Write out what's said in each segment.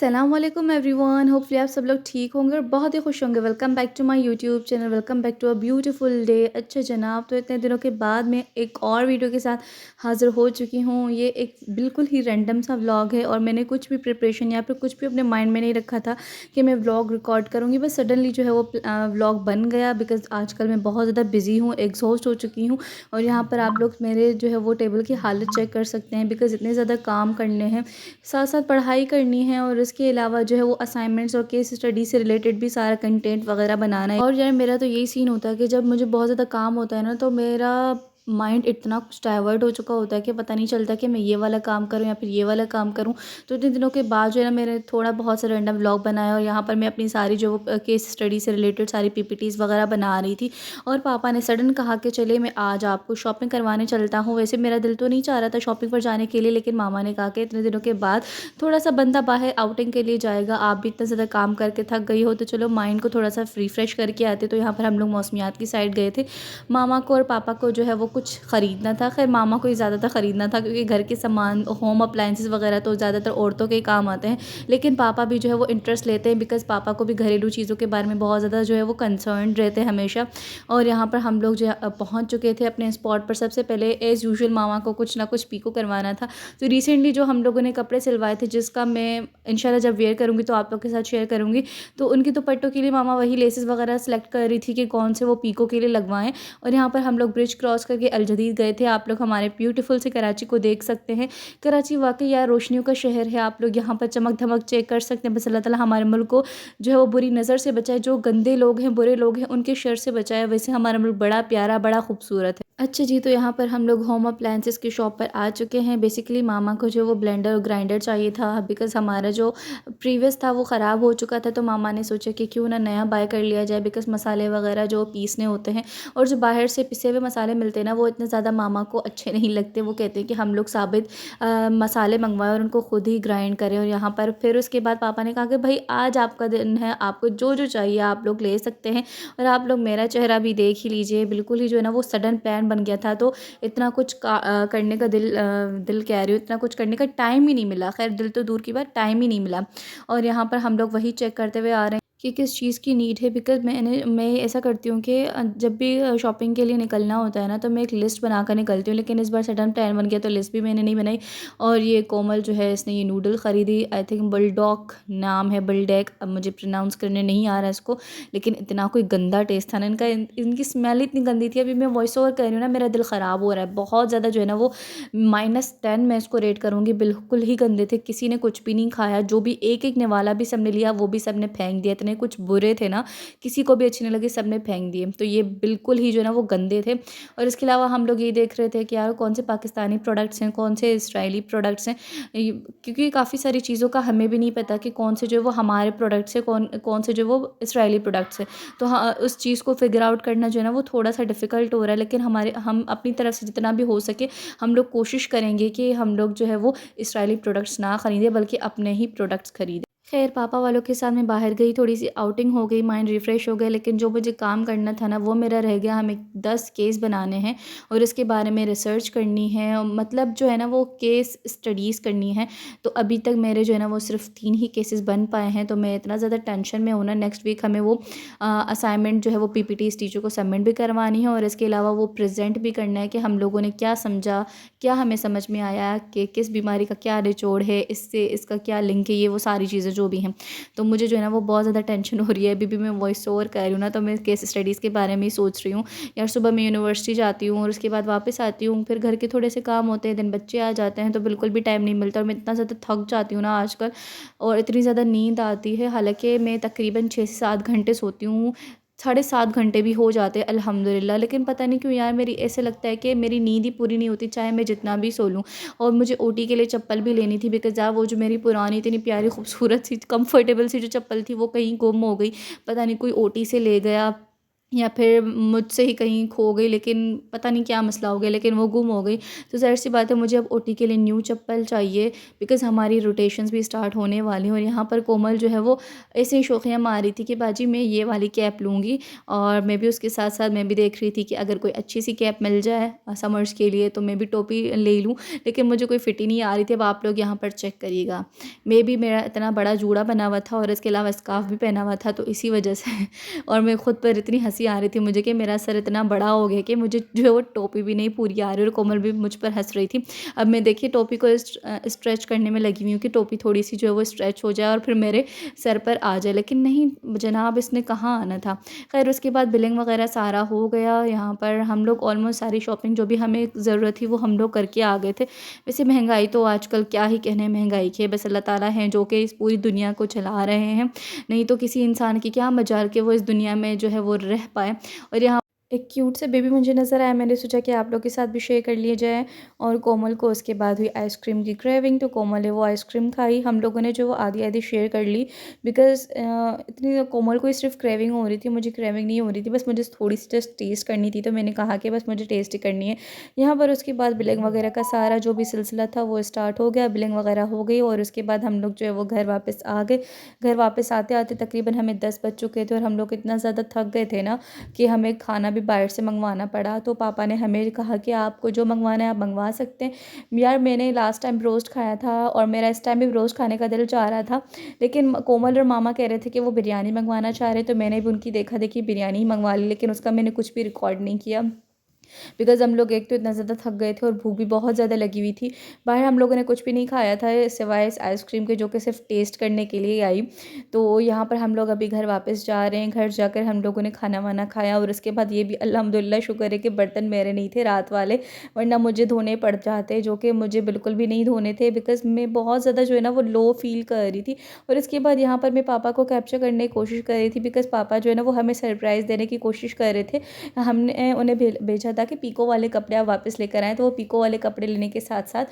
अस्सलाम वालेकुम everyone. Hopefully आप सब लोग ठीक होंगे और बहुत ही खुश होंगे। Welcome back to my YouTube channel, welcome back to a beautiful day. अच्छा जनाब, तो इतने दिनों के बाद मैं एक और वीडियो के साथ हाज़िर हो चुकी हूँ। ये एक बिल्कुल ही रैंडम सा व्लॉग है और मैंने कुछ भी प्रिपरेशन या फिर कुछ भी अपने माइंड में नहीं रखा था कि मैं व्लॉग रिकॉर्ड करूँगी। बस सडनली जो है वो व्लॉग बन गया बिकॉज़ आजकल मैं बहुत ज़्यादा बिज़ी हूँ, एग्जॉस्ट हो चुकी हूँ। और यहाँ पर आप लोग मेरे जो है वो टेबल की हालत चेक कर सकते हैं बिकॉज़ इतने ज़्यादा काम करने हैं, साथ साथ पढ़ाई करनी है और इसके अलावा जो है वो असाइनमेंट्स और केस स्टडी से रिलेटेड भी सारा कंटेंट वगैरह बनाना है। और यार मेरा तो यही सीन होता है कि जब मुझे बहुत ज़्यादा काम होता है ना, तो मेरा माइंड इतना कुछ डाइवर्ट हो चुका होता है कि पता नहीं चलता कि मैं ये वाला काम करूं या फिर ये वाला काम करूं। तो इतने दिनों के बाद जो है ना, मैंने थोड़ा बहुत सा रैंडम व्लॉग बनाया और यहाँ पर मैं अपनी सारी जो केस स्टडी से रिलेटेड सारी पीपीटीज़ वगैरह बना रही थी। और पापा ने सडन कहा कि चले मैं आज आपको शॉपिंग करवाने चलता हूँ। वैसे मेरा दिल तो नहीं चाह रहा था शॉपिंग पर जाने के लिए, लेकिन मामा ने कहा कि इतने दिनों के बाद थोड़ा सा बंदा बाहर आउटिंग के लिए जाएगा, आप भी इतना ज़्यादा काम करके थक गई हो तो चलो माइंड को थोड़ा सा रिफ़्रेश करके आते। तो यहाँ पर हम लोग मौसमियात की साइड गए थे। मामा को और पापा को जो है वो कुछ ख़रीदना था। खैर मामा को ही ज़्यादातर ख़रीदना था क्योंकि घर के सामान, होम अप्लाइंसेस वगैरह तो ज़्यादातर औरतों के ही काम आते हैं। लेकिन पापा भी जो है वो इंटरेस्ट लेते हैं बिकॉज़ पापा को भी घरेलू चीज़ों के बारे में बहुत ज़्यादा जो है वो कंसर्न रहते हैं हमेशा। और यहाँ पर हम लोग जो है पहुँच चुके थे अपने स्पॉट पर। सबसे पहले एज़ यूजुअल मामा को कुछ ना कुछ पीको करवाना था। तो रिसेंटली जो हम लोगों ने कपड़े सिलवाए थे, जिसका मैं इंशाल्लाह जब वेयर करूँगी तो आप लोग के साथ शेयर करूँगी। तो उनकी दुपट्टों के लिए मामा वही लेसेस वगैरह सेलेक्ट कर रही थी कि कौन से वो पीको के लिए लगवाएं। और यहाँ पर हम लोग ब्रिज क्रॉस करके अल जदीद गए थे। आप लोग हमारे ब्यूटीफुल से कराची को देख सकते हैं। कराची वाकई यार रोशनियों का शहर है। आप लोग यहाँ पर चमक धमक चेक कर सकते हैं। बस अल्लाह ताला हमारे मुल्क को जो है वो बुरी नज़र से बचाए, जो गंदे लोग हैं, बुरे लोग हैं, उनके शर से बचाए। वैसे हमारा मुल्क बड़ा प्यारा, बड़ा खूबसूरत है। अच्छा जी, तो यहाँ पर हम लोग होम अप्लायंसेस की शॉप पर आ चुके हैं। बेसिकली मामा को जो वो ब्लेंडर और ग्राइंडर चाहिए था बिकॉज़ हमारा जो प्रीवियस था वो ख़राब हो चुका था। तो मामा ने सोचा कि क्यों ना नया बाय कर लिया जाए बिकॉज़ मसाले वगैरह जो पीसने होते हैं और जो बाहर से पिसे हुए मसाले मिलते हैं ना, वो इतने ज़्यादा मामा को अच्छे नहीं लगते। वो कहते हैं कि हम लोग साबित मसाले मंगवाएं और उनको खुद ही ग्राइंड करें। और यहाँ पर फिर उसके बाद पापा ने कहा कि भाई आज आपका दिन है, आपको जो जो चाहिए आप लोग ले सकते हैं। और आप लोग मेरा चेहरा भी देख ही लीजिए, बिल्कुल ही जो है ना वो सडन प्लान बन गया था। तो इतना कुछ करने का दिल कह रही हूँ, इतना कुछ करने का टाइम ही नहीं मिला। खैर दिल तो दूर की बात, टाइम ही नहीं मिला। और यहाँ पर हम लोग वही चेक करते हुए आ रहे हैं कि किस चीज़ की नीड है बिकॉज़ मैं ऐसा करती हूँ कि जब भी शॉपिंग के लिए निकलना होता है ना, तो मैं एक लिस्ट बनाकर निकलती हूँ। लेकिन इस बार सडन प्लान बन गया तो लिस्ट भी मैंने नहीं बनाई। और ये कोमल जो है इसने ये नूडल ख़रीदी, आई थिंक बुलडॉग नाम है, बुलडेक, अब मुझे प्रोनाउंस करने नहीं आ रहा है इसको। लेकिन इतना कोई गंदा टेस्ट था ना इनका, इनकी स्मेल इतनी गंदी थी। अभी मैं वॉइस ओवर कर रही हूँ ना, मेरा दिल ख़राब हो रहा है बहुत ज़्यादा। जो है ना वो -10 मैं इसको रेट करूँगी। बिल्कुल ही गंदे थे, किसी ने कुछ भी नहीं खाया। जो भी एक एक निवाला भी सबने लिया वो भी सबने फेंक दिया। इतने कुछ बुरे थे ना, किसी को भी अच्छे नहीं लगे, सबने फेंक दिए। तो ये बिल्कुल ही जो है ना वो गंदे थे। और इसके अलावा हम लोग ये देख रहे थे कि यार कौन से पाकिस्तानी प्रोडक्ट्स हैं, कौन से इसराइली प्रोडक्ट्स हैं। क्योंकि काफ़ी सारी चीज़ों का हमें भी नहीं पता कि कौन से जो है वो हमारे प्रोडक्ट्स हैं, कौन कौन से जो वो इसराइली प्रोडक्ट्स हैं। तो हाँ, उस चीज़ को फिगर आउट करना जो है ना वो थोड़ा सा डिफ़िकल्ट हो रहा है। लेकिन हम अपनी तरफ से जितना भी हो सके हम लोग कोशिश करेंगे कि हम लोग जो है वो इसराइली प्रोडक्ट्स ना ख़रीदें बल्कि अपने ही प्रोडक्ट्स ख़रीदें। खैर पापा वालों के साथ मैं बाहर गई, थोड़ी सी आउटिंग हो गई, माइंड रिफ़्रेश हो गया। लेकिन जो मुझे काम करना था ना वो मेरा रह गया। हमें 10 केस बनाने हैं और इसके बारे में रिसर्च करनी है, और मतलब जो है ना वो केस स्टडीज़ करनी है। तो अभी तक मेरे जो है ना वो सिर्फ 3 ही केसेस बन पाए हैं। तो मैं इतना ज़्यादा टेंशन में हूँ ना, नेक्स्ट वीक हमें वो असाइनमेंट जो है वो पीपीटीज़ टीचर को सबमिट भी करवानी है और इसके अलावा वो प्रेजेंट भी करना है कि हम लोगों ने क्या समझा, क्या हमें समझ में आया कि किस बीमारी का क्या निचोड़ है, इससे इसका क्या लिंक है, ये वो सारी चीज़ें जो भी हैं। तो मुझे जो है ना वो बहुत ज़्यादा टेंशन हो रही है। अभी भी मैं वॉइस ओवर कर रही हूँ ना, तो मैं केस स्टडीज़ के बारे में ही सोच रही हूँ। यार सुबह मैं यूनिवर्सिटी जाती हूँ और उसके बाद वापस आती हूँ, फिर घर के थोड़े से काम होते हैं, दिन बच्चे आ जाते हैं, तो बिल्कुल भी टाइम नहीं मिलता। और मैं इतना ज़्यादा थक जाती हूँ ना आजकल, और इतनी ज़्यादा नींद आती है। हालांकि मैं तकरीबन 6 से 7 घंटे सोती हूँ, 7.5 घंटे भी हो जाते हैं अल्हम्दुलिल्लाह। लेकिन पता नहीं क्यों यार मेरी ऐसे लगता है कि मेरी नींद ही पूरी नहीं होती, चाहे मैं जितना भी सो लूँ। और मुझे ओटी के लिए चप्पल भी लेनी थी बिकॉज़ यार वो जो मेरी पुरानी इतनी प्यारी खूबसूरत सी कंफर्टेबल सी जो चप्पल थी वो कहीं गुम हो गई। पता नहीं कोई ओटी से ले गया या फिर मुझसे ही कहीं खो गई, लेकिन पता नहीं क्या मसला हो गया, लेकिन वो गुम हो गई। तो ज़ाहिर-सी बात है मुझे अब ओटी के लिए न्यू चप्पल चाहिए, बिकॉज़ हमारी रोटेशंस भी स्टार्ट होने वाली हैं। और यहाँ पर कोमल जो है वो ऐसे ही शौकियाँ मार रही थी कि बाजी मैं ये वाली कैप लूँगी। और मैं भी उसके साथ-साथ मैं भी देख रही थी कि अगर कोई अच्छी-सी कैप मिल जाए समर्स के लिए तो मैं भी टोपी ले लूँ, लेकिन मुझे कोई फिट ही नहीं आ रही थी। अब आप लोग यहाँ पर चेक करिएगा। मेबी मेरा इतना बड़ा जूड़ा बना हुआ था और इसके अलावा स्कार्फ़ भी पहना हुआ था, तो इसी वजह से और मैं खुद पर इतनी हँसी आ रही थी मुझे कि मेरा सर इतना बड़ा हो गया कि मुझे जो है वो टोपी भी नहीं पूरी आ रही, और कोमल भी मुझ पर हँस रही थी। अब मैं देखिए टोपी को स्ट्रेच करने में लगी हुई हूँ कि टोपी थोड़ी-सी जो है वो स्ट्रेच हो जाए और फिर मेरे सर पर आ जाए, लेकिन नहीं जनाब, इसने कहाँ आना था। ख़ैर उसके बाद बिलिंग वग़ैरह सारा हो गया। यहाँ पर हम लोग ऑलमोस्ट सारी शॉपिंग जो भी हमें ज़रूरत थी वो हम लोग करके आ गए थे। वैसे महँगाई तो आजकल क्या ही कहने महँगाई की है, बस अल्लाह ताला हैं जो कि इस पूरी दुनिया को चला रहे हैं। नहीं तो किसी इंसान की क्या मजाल कि वो इस दुनिया में जो है वो रह पाए। और यहाँ एक क्यूट से बेबी मुझे नज़र आया, मैंने सोचा कि आप लोग के साथ भी शेयर कर लिया जाए। और कोमल को उसके बाद हुई आइसक्रीम की क्रेविंग, तो कोमल ने वो आइसक्रीम खाई। हम लोगों ने जो वो आधी आधी शेयर कर ली, बिकॉज़ इतनी कोमल को सिर्फ क्रेविंग हो रही थी, मुझे क्रेविंग नहीं हो रही थी, बस मुझे थोड़ी सी जस्ट टेस्ट करनी थी, तो मैंने कहा कि बस मुझे टेस्ट ही करनी है। यहाँ पर उसके बाद बिलिंग वगैरह का सारा जो भी सिलसिला था वो स्टार्ट हो गया, बिलिंग वगैरह हो गई और उसके बाद हम लोग जो है वो घर वापस आ गए। घर वापस आते आते तकरीबन हमें 10 बज चुके थे और हम लोग इतना ज़्यादा थक गए थे ना कि हमें खाना भी बाहर से मंगवाना पड़ा। तो पापा ने हमें कहा कि आपको जो मंगवाना है आप मंगवा सकते हैं। यार मैंने लास्ट टाइम रोस्ट खाया था और मेरा इस टाइम भी रोस्ट खाने का दिल चाह रहा था, लेकिन कोमल और मामा कह रहे थे कि वो बिरयानी मंगवाना चाह रहे, तो मैंने भी उनकी देखा देखी बिरयानी ही मंगवा ली, लेकिन उसका मैंने कुछ भी रिकॉर्ड नहीं किया, बिकॉज़ हम लोग एक तो इतना ज़्यादा थक गए थे और भूख भी बहुत ज़्यादा लगी हुई थी। बाहर हम लोगों ने कुछ भी नहीं खाया था सिवाय इस आइसक्रीम के, जो कि सिर्फ़ टेस्ट करने के लिए आई। तो यहाँ पर हम लोग अभी घर वापस जा रहे हैं। घर जाकर हम लोगों ने खाना-वाना खाया और उसके बाद ये भी अल्हम्दुलिल्लाह शुक्र है कि बर्तन मेरे नहीं थे रात वाले, वरना मुझे धोने पड़ जाते, जो कि मुझे बिल्कुल भी नहीं धोने थे, बिकॉज़ मैं बहुत ज़्यादा जो है ना वो लो फ़ील कर रही थी। और इसके बाद यहाँ पर मैं पापा को कैप्चर करने की कोशिश कर रही थी, बिकॉज़ पापा जो है ना वो हमें सरप्राइज़ देने की कोशिश कर रहे थे। हमने उन्हें भेजा था कि पीको वाले कपड़े आप वापस लेकर आएँ, तो वो पीको वाले कपड़े लेने के साथ-साथ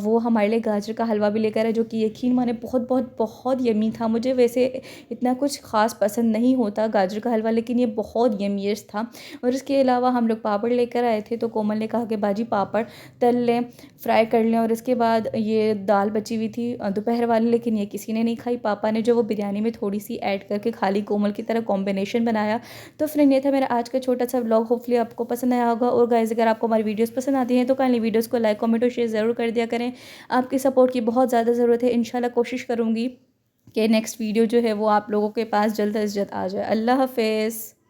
वो हमारे लिए गाजर का हलवा भी लेकर आए, जो कि यकीन माने बहुत बहुत बहुत यम्मी था। मुझे वैसे इतना कुछ ख़ास पसंद नहीं होता गाजर का हलवा, लेकिन ये बहुत यम्मीएस्ट था। और इसके अलावा हम लोग पापड़ लेकर आए थे, तो कोमल ने कहा कि बाजी पापड़ तल लें, फ्राई कर लें। और इसके बाद ये दाल बची हुई थी दोपहर वाली, लेकिन ये किसी ने नहीं खाई। पापा ने जो वो बिरयानी में थोड़ी-सी ऐड करके खा ली, कोमल की तरह कॉम्बिनेशन बनाया। तो फ्रेंड ये था मेरा आज का छोटा सा व्लॉग, होपफुली आपको पसंद आया होगा। और गाइस अगर आपको हमारी वीडियोस पसंद आती हैं तो काइंडली वीडियोस को लाइक कमेंट और शेयर ज़रूर कर दिया करें। आपकी सपोर्ट की बहुत ज़्यादा ज़रूरत है। इंशाल्लाह कोशिश करूँगी कि नेक्स्ट वीडियो जो है वो आप लोगों के पास जल्द अज़ जल्द आ जाए। अल्लाह हाफ़िज़।